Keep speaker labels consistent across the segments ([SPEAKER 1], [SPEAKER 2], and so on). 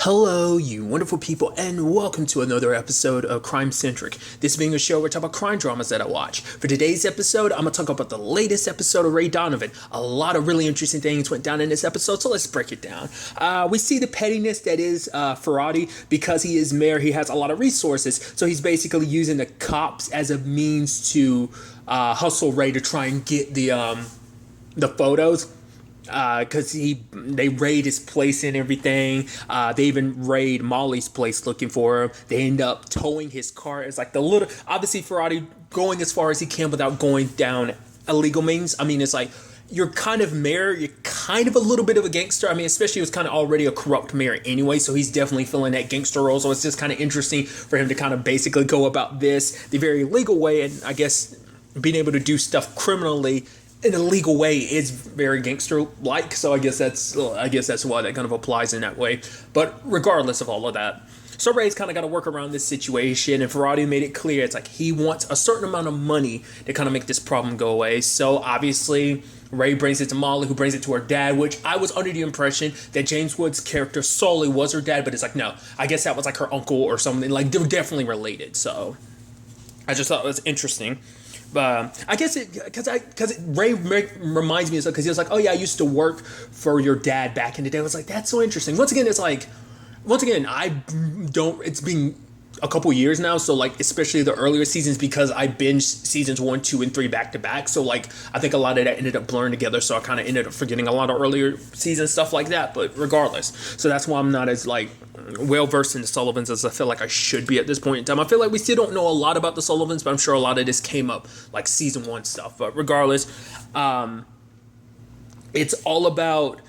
[SPEAKER 1] Hello, you wonderful people, and welcome to another episode of Crime Centric. This being a show where I talk about crime dramas that I watch. For today's episode, I'm going to talk about the latest episode of Donovan. A lot of really interesting things went down in this episode, so let's break it down. We see the pettiness that is Ferrati. Because he is mayor, he has a lot of resources, so he's basically using the cops as a means to hustle Ray to try and get the photos. Because they raid his place and everything. They even raid Molly's place looking for him. They end up towing his car. It's like obviously Ferrati going as far as he can without going down illegal means. I mean, it's like, you're kind of mayor, you're kind of a little bit of a gangster. I mean, especially he was kind of already a corrupt mayor anyway, so he's definitely filling that gangster role. So it's just kind of interesting for him to kind of basically go about this the very legal way, and I guess being able to do stuff criminally in a legal way is very gangster-like, so I guess that's why that kind of applies in that way. But regardless of all of that, so Ray's kind of got to work around this situation, and Ferrati made it clear it's like he wants a certain amount of money to kind of make this problem go away. So obviously Ray brings it to Molly, who brings it to her dad, which I was under the impression that James Woods' character solely was her dad, but it's like, no, I guess that was like her uncle or something. Like, they're definitely related, so I just thought it was interesting. I guess Ray reminds me of stuff because he was like, oh yeah, I used to work for your dad back in the day. I was like, that's so interesting. Once again, it's been a couple years now, so like, especially the earlier seasons, because I binged seasons 1, 2, and 3 back to back, so like, I think a lot of that ended up blurring together, so I kind of ended up forgetting a lot of earlier season stuff like that. But regardless, so that's why I'm not as like well versed in the Sullivans as I feel like I should be at this point in time. I feel like we still don't know a lot about the Sullivans, but I'm sure a lot of this came up like season 1 stuff. But regardless, it's all about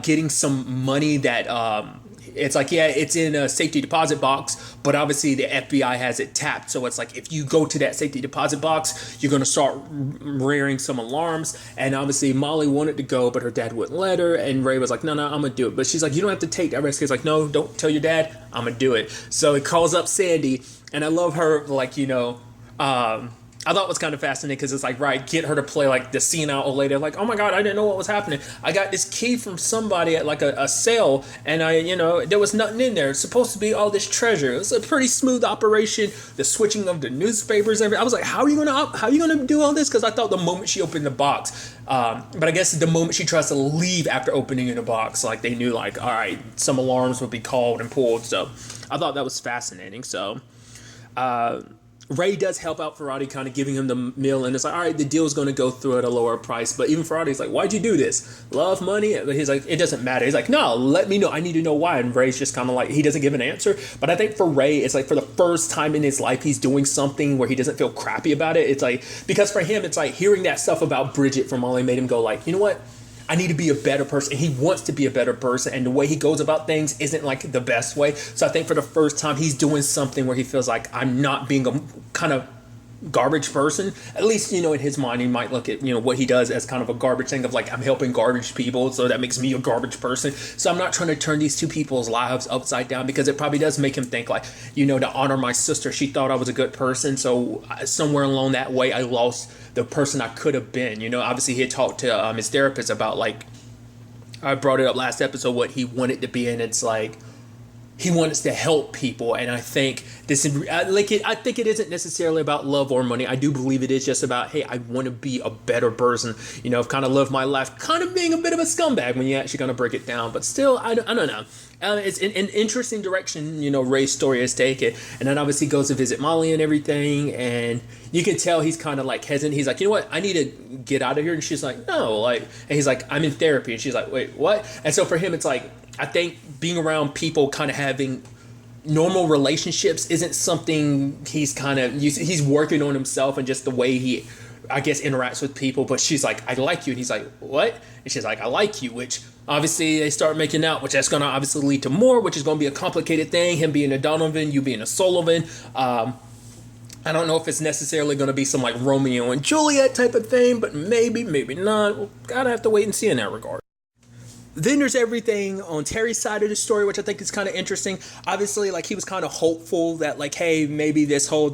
[SPEAKER 1] getting some money that it's like, yeah, it's in a safety deposit box, but obviously the FBI has it tapped. So it's like, if you go to that safety deposit box, you're going to start rearing some alarms. And obviously Molly wanted to go, but her dad wouldn't let her. And Ray was like, no, I'm going to do it. But she's like, you don't have to take that risk. He's like, no, don't tell your dad. I'm going to do it. So he calls up Sandy. And I love her, like, I thought it was kind of fascinating because it's like, right, get her to play like the senile old lady. Like, oh my God, I didn't know what was happening. I got this key from somebody at like a sale, and there was nothing in there. It's supposed to be all this treasure. It was a pretty smooth operation. The switching of the newspapers, and everything. I was like, how are you gonna do all this? Because I thought the moment she opened the box, but I guess the moment she tries to leave after opening in the box, like they knew, like, all right, some alarms would be called and pulled. So I thought that was fascinating. So. Ray does help out Ferrati, kind of giving him the meal, and it's like, all right, the deal's going to go through at a lower price. But even Ferrati's like, why'd you do this? Love, money? But he's like, it doesn't matter. He's like, no, let me know. I need to know why. And Ray's just kind of like, he doesn't give an answer. But I think for Ray, it's like, for the first time in his life, he's doing something where he doesn't feel crappy about it. It's like, because for him, it's like hearing that stuff about Bridget from Molly made him go like, you know what? I need to be a better person. He wants to be a better person, and the way he goes about things isn't like the best way. So I think for the first time, he's doing something where he feels like, I'm not being a kind of garbage person. At least, in his mind, he might look at, what he does as kind of a garbage thing of like, I'm helping garbage people, so that makes me a garbage person. So I'm not trying to turn these two people's lives upside down, because it probably does make him think like, to honor my sister, she thought I was a good person, so somewhere along that way, I lost the person I could have been. Obviously he had talked to his therapist about, like, I brought it up last episode, what he wanted to be, and it's like, he wants to help people. And I think I think it isn't necessarily about love or money. I do believe it is just about, hey, I want to be a better person. I've kind of lived my life kind of being a bit of a scumbag when you actually kind of break it down. But still, I don't know. It's an interesting direction, Ray's story has taken. And then obviously goes to visit Molly and everything. And you can tell he's kind of like hesitant. He's like, you know what? I need to get out of here. And she's like, no. Like, and he's like, I'm in therapy. And she's like, wait, what? And so for him, it's like, I think being around people kind of having normal relationships isn't something he's working on himself, and just the way he, I guess, interacts with people. But she's like, I like you. And he's like, what? And she's like, I like you, which obviously they start making out, which that's going to obviously lead to more, which is going to be a complicated thing. Him being a Donovan, you being a Sullivan. I don't know if it's necessarily going to be some like Romeo and Juliet type of thing, but maybe not. We'll gotta have to wait and see in that regard. Then there's everything on Terry's side of the story, which I think is kind of interesting. Obviously, like, he was kind of hopeful that, like, hey, maybe this whole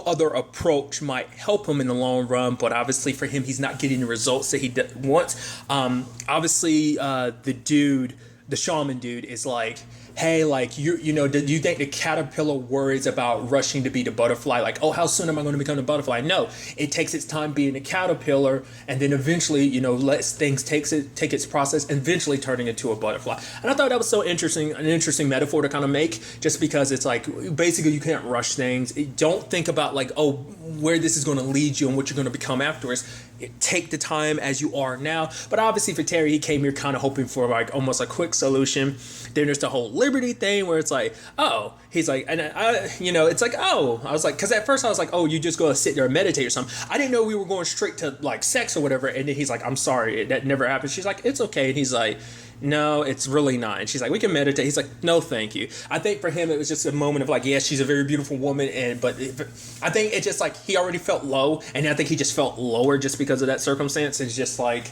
[SPEAKER 1] other approach might help him in the long run. But obviously for him, he's not getting the results that he wants. Obviously, the dude the shaman dude is like, hey, like do you think the caterpillar worries about rushing to be the butterfly? Like, oh, how soon am I going to become the butterfly? No, it takes its time being a caterpillar, and then eventually, lets things take its process, and eventually turning into a butterfly. And I thought that was so interesting, an interesting metaphor to kind of make, just because it's like basically you can't rush things. Don't think about like, oh, where this is going to lead you and what you're going to become afterwards. Take the time as you are now. But obviously for Terry, he came here kind of hoping for like almost a quick solution. Then there's the whole liberty thing where it's like, oh, he's like, and it's like, oh, I was like, because at first I was like, oh, you just go to sit there and meditate or something. I didn't know we were going straight to like sex or whatever. And then he's like, I'm sorry, that never happened. She's like, it's okay. And he's like, no, it's really not. And she's like, we can meditate. He's like, no, thank you. I think for him, it was just a moment of like, yes, she's a very beautiful woman. But I think it's just like he already felt low. And I think he just felt lower just because of that circumstance. It's just like,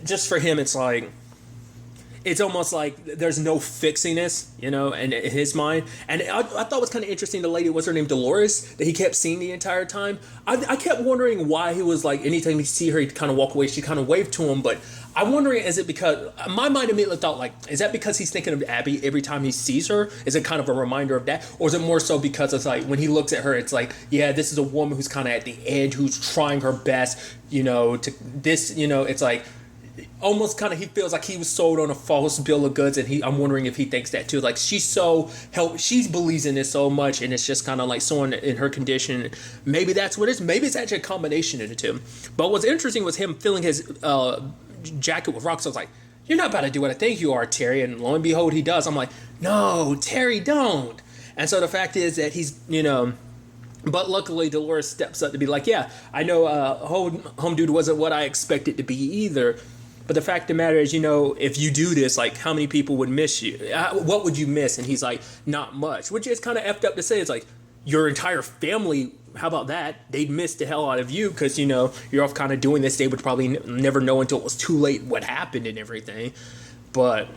[SPEAKER 1] just for him, it's like, it's almost like there's no fixing this, in his mind. And I thought it was kind of interesting. The lady, what's her name, Dolores, that he kept seeing the entire time. I kept wondering why he was like, anytime he see her, he'd kind of walk away. She kind of waved to him. But I'm wondering, is it because, my mind immediately thought like, is that because he's thinking of Abby every time he sees her? Is it kind of a reminder of that? Or is it more so because it's like, when he looks at her, it's like, yeah, this is a woman who's kind of at the edge, who's trying her best, to this, it's like, almost kind of he feels like he was sold on a false bill of goods, and I'm wondering if he thinks that too. Like she believes in this so much, and it's just kind of like someone in her condition. Maybe that's what it is. Maybe it's actually a combination of the two. But what's interesting was him filling his jacket with rocks. I was like, you're not about to do what I think you are, Terry. And lo and behold, he does. I'm like, no, Terry, don't. And so the fact is that he's, but luckily Dolores steps up to be like, yeah, I know home dude wasn't what I expected to be either. But the fact of the matter is, if you do this, like, how many people would miss you? What would you miss? And he's like, not much, which is kind of effed up to say. It's like, your entire family, how about that? They'd miss the hell out of you because, you're off kind of doing this. They would probably never know until it was too late what happened and everything. But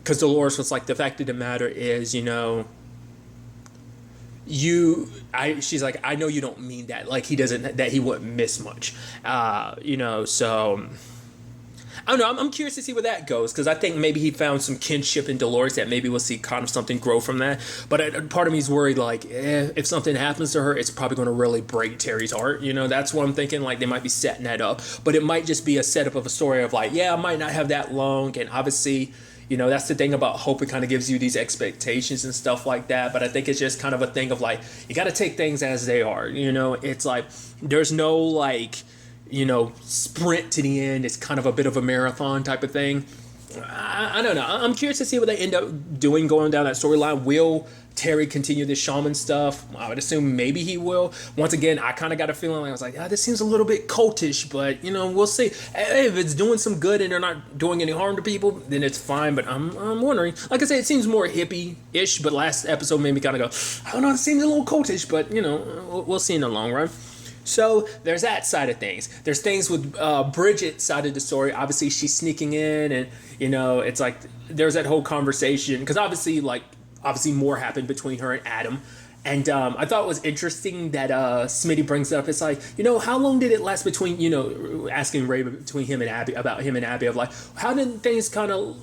[SPEAKER 1] because Dolores was like, the fact of the matter is, she's like, I know you don't mean that. Like, that he wouldn't miss much, so... I don't know. I'm curious to see where that goes, because I think maybe he found some kinship in Dolores that maybe we'll see kind of something grow from that. But part of me is worried, like, if something happens to her, it's probably going to really break Terry's heart. That's what I'm thinking. Like, they might be setting that up. But it might just be a setup of a story of like, yeah, I might not have that long. And obviously, that's the thing about hope. It kind of gives you these expectations and stuff like that. But I think it's just kind of a thing of like, you got to take things as they are. It's like, there's no like... sprint to the end. It's kind of a bit of a marathon type of thing. I don't know. I'm curious to see what they end up doing going down that storyline. Will Terry continue this shaman stuff? I would assume maybe he will. Once again, I kind of got a feeling like I was like, this seems a little bit cultish, but we'll see. Hey, if it's doing some good and they're not doing any harm to people, then it's fine. But I'm wondering. Like I said, it seems more hippie-ish, but last episode made me kind of go, I don't know, it seems a little cultish, but we'll see in the long run. So there's that side of things. There's things with Bridget's side of the story. Obviously, she's sneaking in, and it's like there's that whole conversation because obviously more happened between her and Adam. And I thought it was interesting that Smitty brings up. It's like, how long did it last between, asking Ray between him and Abby about him and Abby of like, how did things kind of,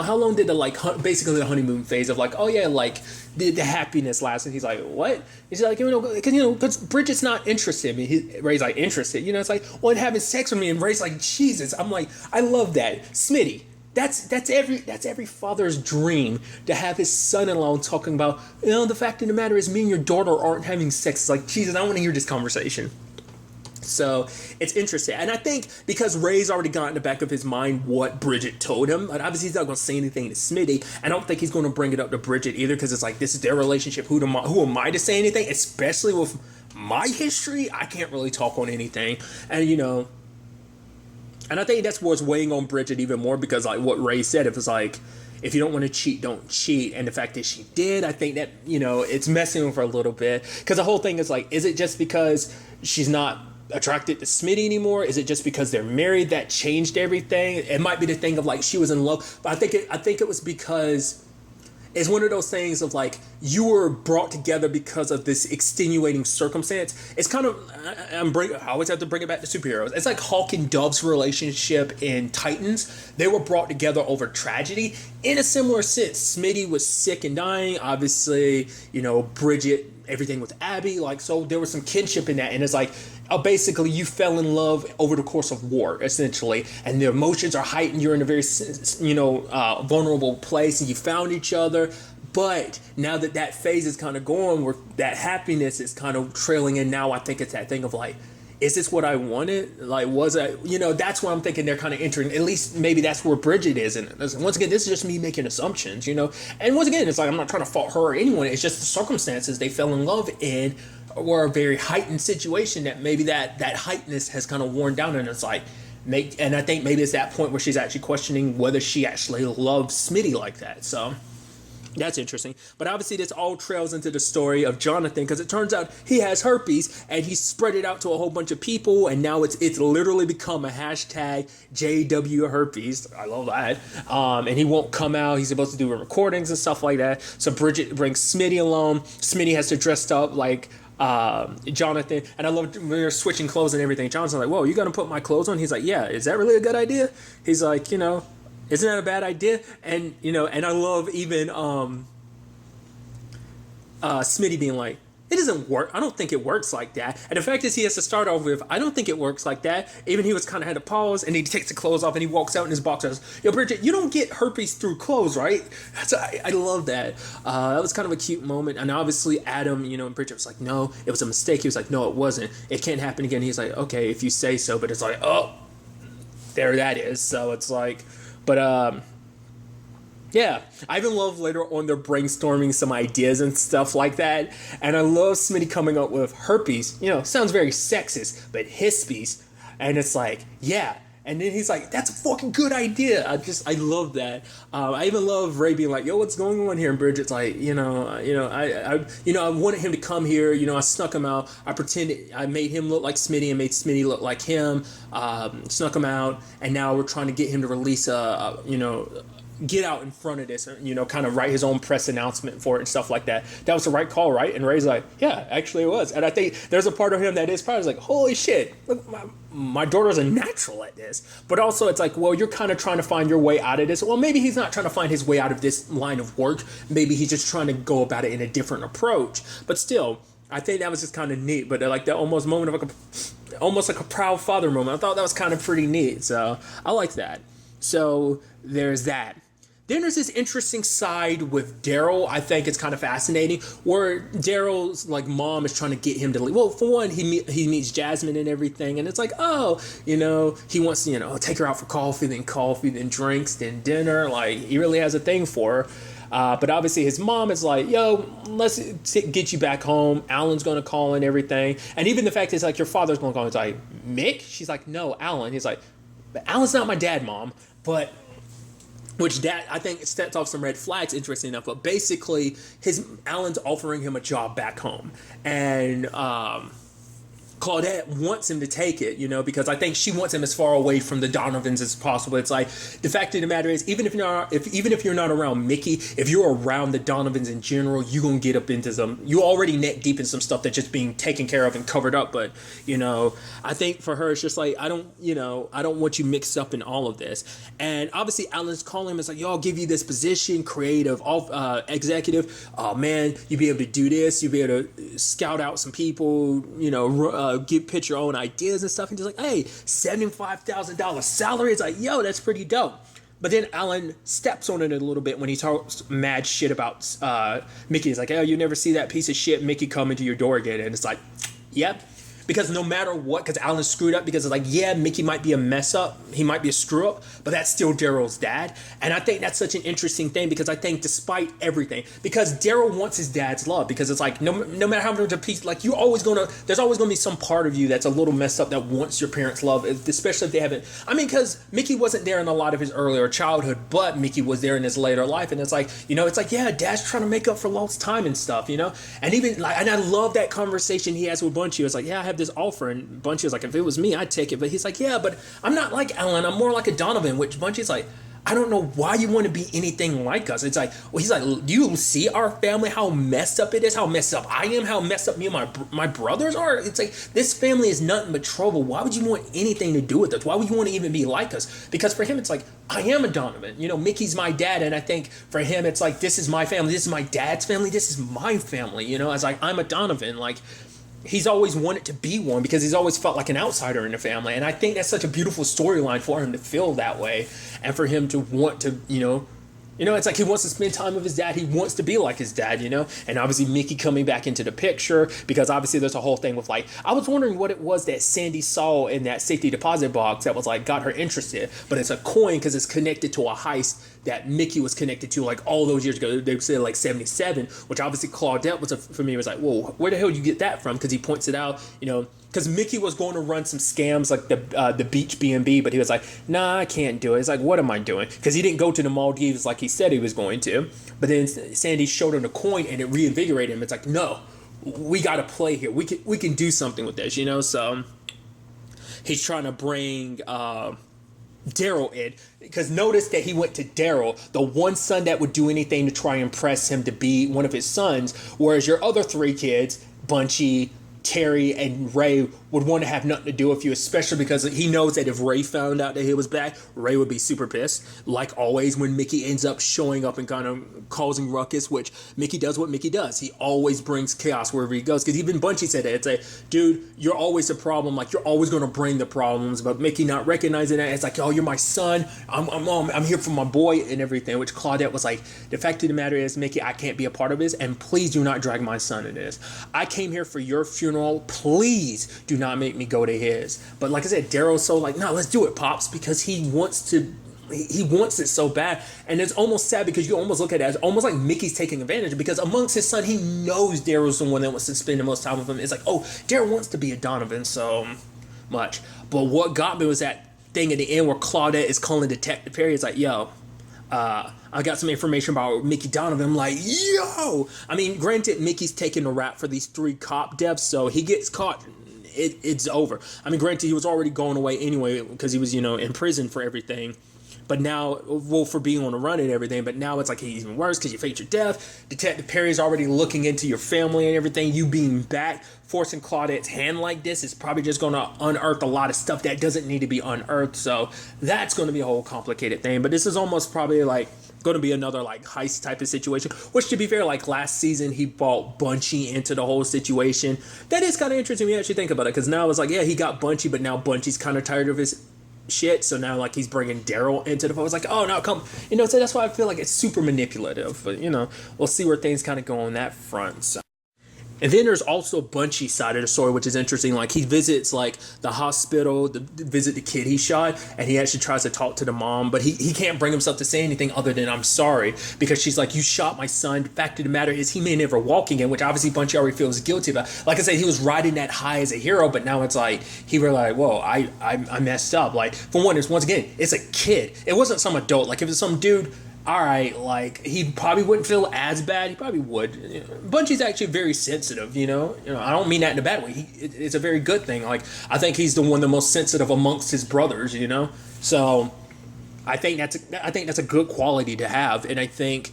[SPEAKER 1] how long did the basically the honeymoon phase of like, oh yeah, like the happiness last? And he's like, what? He's like, because Bridget's not interested. I mean, Ray's like interested. It's like, well, having sex with me, and Ray's like, Jesus. I'm like, I love that, Smitty. That's every father's dream, to have his son-in-law talking about, the fact of the matter is me and your daughter aren't having sex. It's like, Jesus, I want to hear this conversation. So it's interesting. And I think because Ray's already got in the back of his mind what Bridget told him, but obviously he's not going to say anything to Smitty. I don't think he's going to bring it up to Bridget either, because it's like, this is their relationship. Who am I to say anything? Especially with my history, I can't really talk on anything. And, and I think that's what's weighing on Bridget even more, because like what Ray said, it was like, if you don't want to cheat, don't cheat. And the fact that she did, I think that, it's messing with her a little bit. Because the whole thing is like, is it just because she's not attracted to Smitty anymore? Is it just because they're married that changed everything? It might be the thing of like she was in love. But I think it was because it's one of those things of like you were brought together because of this extenuating circumstance. It's kind of I always have to bring it back to superheroes. It's like Hawk and Dove's relationship in Titans. They were brought together over tragedy in a similar sense. Smitty was sick and dying. Obviously, Bridget, everything with Abby, like, so there was some kinship in that, and it's like basically you fell in love over the course of war, essentially, and the emotions are heightened. You're in a very vulnerable place, and you found each other. But now that phase is kind of going, where that happiness is kind of trailing in, now I think it's that thing of like, is this what I wanted? Like, was I, that's where I'm thinking they're kind of entering. At least maybe that's where Bridget is. And once again, this is just me making assumptions, And once again, it's like, I'm not trying to fault her or anyone. It's just the circumstances they fell in love in were a very heightened situation that maybe that heightness has kind of worn down. And it's like, and I think maybe it's that point where she's actually questioning whether she actually loves Smitty like that. So that's interesting. But obviously this all trails into the story of Jonathan, because it turns out he has herpes and he spread it out to a whole bunch of people, and now it's literally become a hashtag JW herpes. I love that. And he won't come out. He's supposed to do recordings and stuff like that. So Bridget brings Smitty along. Smitty has to dress up like Jonathan, and I love when they're switching clothes and everything. Jonathan's like, whoa, you gonna put my clothes on? He's like, yeah, is that really a good idea? He's like, isn't that a bad idea? And and I love even Smitty being like, it doesn't work. I don't think it works like that. And the fact is, he has to start off with, I don't think it works like that. Even he was kind of had to pause, and he takes the clothes off and he walks out in his boxers. Yo, Bridget, you don't get herpes through clothes, right? I love that. That was kind of a cute moment. And obviously Adam, and Bridget was like, no, it was a mistake. He was like, no, it wasn't. It can't happen again. He's like, okay, if you say so. But it's like, oh, there that is. So it's like, but yeah, I even love later on they're brainstorming some ideas and stuff like that. And I love Smitty coming up with herpes. Sounds very sexist, but Hispes. And it's like, yeah. And then he's like, that's a fucking good idea. I love that. I even love Ray being like, yo, what's going on here? And Bridget's like, I wanted him to come here. I snuck him out. I made him look like Smitty and made Smitty look like him. Snuck him out. And now we're trying to get him to release get out in front of this, kind of write his own press announcement for it and stuff like that. That was the right call, right? And Ray's like, yeah, actually it was. And I think there's a part of him that is probably like, holy shit, look, my daughter's a natural at this. But also it's like, well, you're kind of trying to find your way out of this. Well, maybe he's not trying to find his way out of this line of work. Maybe he's just trying to go about it in a different approach. But still, I think that was just kind of neat. But like that almost moment of almost like a proud father moment. I thought that was kind of pretty neat. So I like that. So there's that. Then there's this interesting side with Daryl. I think it's kind of fascinating, where Daryl's like mom is trying to get him to leave. Well, for one, he meets Jasmine and everything, and it's like, oh, he wants to, take her out for coffee, then drinks, then dinner. Like, he really has a thing for her. But obviously his mom is like, yo, let's get you back home. Alan's going to call and everything. And even the fact is like, your father's going to call. It's like, Mick? She's like, no, Alan. He's like, but Alan's not my dad, Mom. But which that I think sets off some red flags, interesting enough. But basically, Alan's offering him a job back home, and Claudette wants him to take it, because I think she wants him as far away from the Donovans as possible. It's like, the fact of the matter is, even if you're not around Mickey, if you're around the Donovans in general, you're gonna get up into you already neck deep in some stuff that's just being taken care of and covered up. But I think for her, it's just like, I don't want you mixed up in all of this. And obviously, Alan's calling him. It's like, yo, I'll give you this position, creative, executive. Oh man, you'll be able to do this. You'll be able to scout out some people. Pitch your own ideas and stuff, and just like, hey, $75,000 salary. It's like, yo, that's pretty dope. But then Alan steps on it a little bit when he talks mad shit about Mickey. He's like, oh, you never see that piece of shit Mickey come into your door again. And it's like, yep. Because no matter what, because Alan screwed up, because it's like, yeah, Mickey might be a mess up, he might be a screw up, but that's still Daryl's dad. And I think that's such an interesting thing, because I think despite everything, because Daryl wants his dad's love, because it's like, no matter how much a piece, like there's always gonna be some part of you that's a little messed up that wants your parents' love, especially if they haven't. I mean, because Mickey wasn't there in a lot of his earlier childhood, but Mickey was there in his later life, and it's like, yeah, Dad's trying to make up for lost time and stuff, and even like, and I love that conversation he has with Bunchy. It's like, yeah, I have this offer, and Bunchy was like, if it was me, I'd take it. But he's like, yeah, but I'm not like Alan, I'm more like a Donovan, which Bunchy's like, I don't know why you want to be anything like us. It's like, well, he's like, do you see our family, how messed up it is, how messed up I am, how messed up me and my brothers are? It's like, this family is nothing but trouble. Why would you want anything to do with us? Why would you want to even be like us? Because for him, it's like, I am a Donovan. You know, Mickey's my dad, and I think for him, it's like, this is my family, this is my dad's family, this is my family. You know, it's like, I'm a Donovan. Like, he's always wanted to be one because he's always felt like an outsider in the family. And I think that's such a beautiful storyline for him to feel that way and for him to want to, it's like he wants to spend time with his dad. He wants to be like his dad, And obviously Mickey coming back into the picture because obviously there's a whole thing with like, I was wondering what it was that Sandy saw in that safety deposit box that was like got her interested. But it's a coin because it's connected to a heist that Mickey was connected to like all those years ago. They said like 77, which obviously Claudette for me was like, whoa, where the hell did you get that from? Because he points it out, because Mickey was going to run some scams like the beach B&B, but he was like, nah, I can't do it. It's like, what am I doing? Because he didn't go to the Maldives like he said he was going to. But then Sandy showed him the coin and it reinvigorated him. It's like, no, we got to play here. We can do something with this, So he's trying to bring Daryl in, because notice that he went to Daryl, the one son that would do anything to try and impress him to be one of his sons, whereas your other three kids, Bunchy, Terry, and Ray, would want to have nothing to do with you, especially because he knows that if Ray found out that he was back, Ray would be super pissed. Like always, when Mickey ends up showing up and kind of causing ruckus, which Mickey does what Mickey does. He always brings chaos wherever he goes. Because even Bunchy said that. It's like, dude, you're always a problem. Like, you're always going to bring the problems. But Mickey not recognizing that. It's like, oh, you're my son. I'm here for my boy and everything. Which Claudette was like, the fact of the matter is, Mickey, I can't be a part of this. And please do not drag my son into this. I came here for your funeral. Please do not make me go to his. But like I said, Daryl's so like, no, let's do it, Pops, because he wants it so bad. And it's almost sad because you almost look at it as almost like Mickey's taking advantage, because amongst his son, he knows Daryl's the one that wants to spend the most time with him. It's like, oh, Daryl wants to be a Donovan so much. But what got me was that thing at the end where Claudette is calling Detective Perry. It's like, yo, I got some information about Mickey Donovan. I'm like, yo! I mean, granted, Mickey's taking the rap for these 3 cop deaths, so he gets caught, it's over. I mean, granted, he was already going away anyway because he was, in prison for everything. But now, well, for being on the run and everything, but now it's like he's even worse because you faked your death. Detective Perry's already looking into your family and everything. You being back, forcing Claudette's hand like this is probably just going to unearth a lot of stuff that doesn't need to be unearthed. So that's going to be a whole complicated thing. But this is almost probably like going to be another like heist type of situation, which to be fair, like last season he brought Bunchy into the whole situation. That is kind of interesting when you actually think about it, because now it's like, yeah, he got Bunchy, but now Bunchy's kind of tired of his shit, so now like he's bringing Daryl into the phone. It's like, oh no, come, so that's why I feel like it's super manipulative, but we'll see where things kind of go on that front. So. And then there's also Bunchy's side of the story, which is interesting. Like, he visits, like, the hospital to visit the kid he shot, and he actually tries to talk to the mom, but he can't bring himself to say anything other than, I'm sorry, because she's like, you shot my son. The fact of the matter is he may never walk again, which obviously Bunchy already feels guilty about. Like I said, he was riding that high as a hero, but now it's like, he realized, whoa, I messed up. Like, for one, once again, it's a kid. It wasn't some adult. Like, if it's some dude, all right, like, he probably wouldn't feel as bad. He probably would. Bunchy's actually very sensitive, I don't mean that in a bad way. It's a very good thing. Like, I think he's the most sensitive amongst his brothers, So I think that's a good quality to have. And I think,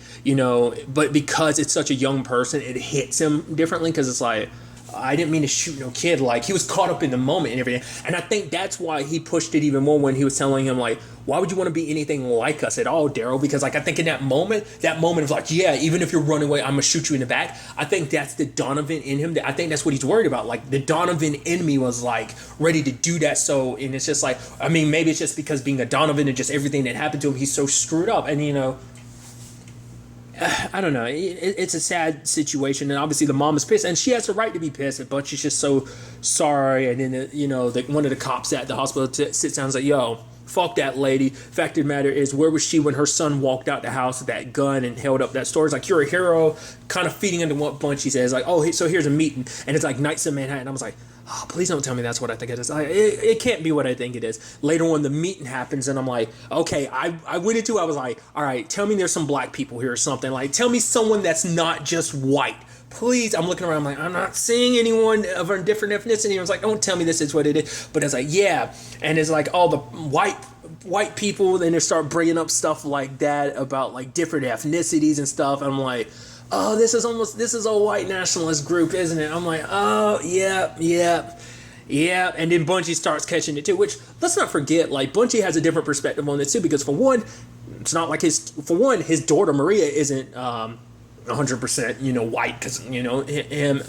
[SPEAKER 1] but because it's such a young person, it hits him differently, because it's like, I didn't mean to shoot no kid. Like, he was caught up in the moment and everything. And I think that's why he pushed it even more when he was telling him, like, why would you want to be anything like us at all, Daryl? Because, like, I think in that moment of, like, yeah, even if you're running away, I'm going to shoot you in the back. I think that's the Donovan in him. I think that's what he's worried about. Like, the Donovan in me was, like, ready to do that. So, and it's just like, I mean, maybe it's just because being a Donovan and just everything that happened to him, he's so screwed up. And, I don't know. It's a sad situation, and obviously the mom is pissed, and she has the right to be pissed. But she's just so sorry. And then one of the cops at the hospital sits down and is like, "Yo, fuck that lady. Fact of the matter is, where was she when her son walked out the house with that gun and held up that store?" It's like, you're a hero. Kind of feeding into what Bunchy says, like, oh, so here's a meeting, and it's like Knights of Manhattan. I was like, oh, please don't tell me that's what I think it is. It can't be what I think it is. Later on, the meeting happens, and I'm like, okay, I went into it, I was like, all right, tell me there's some black people here or something. Like, tell me someone that's not just white. Please, I'm looking around, I'm like, I'm not seeing anyone of a different ethnicity. I was like, don't tell me this is what it is. But it's like, yeah. And it's like, all the white white people, then they start bringing up stuff like that about like different ethnicities and stuff. I'm like, oh, this is a white nationalist group, isn't it? I'm like, oh, yeah. And then Bunchy starts catching it too, which let's not forget, like Bunchy has a different perspective on it too, because for one, it's not like his daughter Maria isn't 100% white, because him,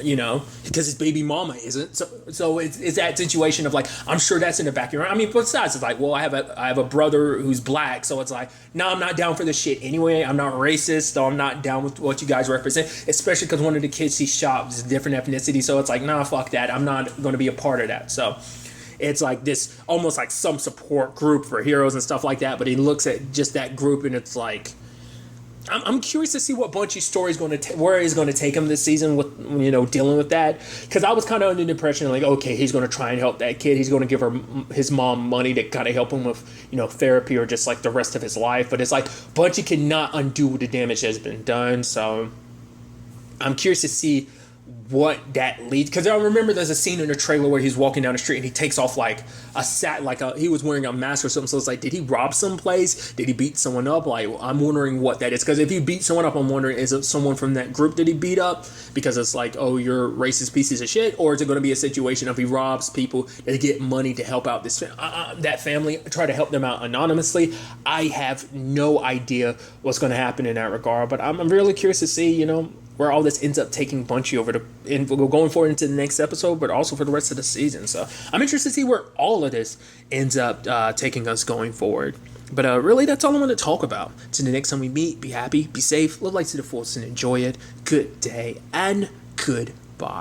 [SPEAKER 1] because his baby mama isn't. So it's that situation of like, I'm sure that's in the back of your mind. I mean, besides, it's like, well, I have a brother who's black, so it's like, no, I'm not down for this shit anyway. I'm not racist, so I'm not down with what you guys represent, especially because one of the kids he shot is a different ethnicity, so it's like, nah, fuck that. I'm not going to be a part of that. So it's like this almost like some support group for heroes and stuff like that, but he looks at just that group and it's like, I'm curious to see what Bunchy's story is going to where he's going to take him this season with dealing with that, because I was kind of under the impression like, okay, he's going to try and help that kid, he's going to give his mom money to kind of help him with therapy or just like the rest of his life, but it's like Bunchy cannot undo the damage that has been done. So I'm curious to see what that leads, because I remember there's a scene in the trailer where he's walking down the street and he takes off like he was wearing a mask or something, so it's like, did he rob someplace, did he beat someone up? Like, I'm wondering what that is, because if he beat someone up, I'm wondering, is it someone from that group that he beat up, because it's like, oh, you're racist pieces of shit, or is it going to be a situation of he robs people that get money to help out this that family, try to help them out anonymously? I have no idea what's going to happen in that regard, but I'm really curious to see where all this ends up taking Bunchy going forward into the next episode, but also for the rest of the season. So I'm interested to see where all of this ends up taking us going forward. But really, that's all I want to talk about. Till the next time we meet, be happy, be safe, live life to the fullest, and enjoy it. Good day and good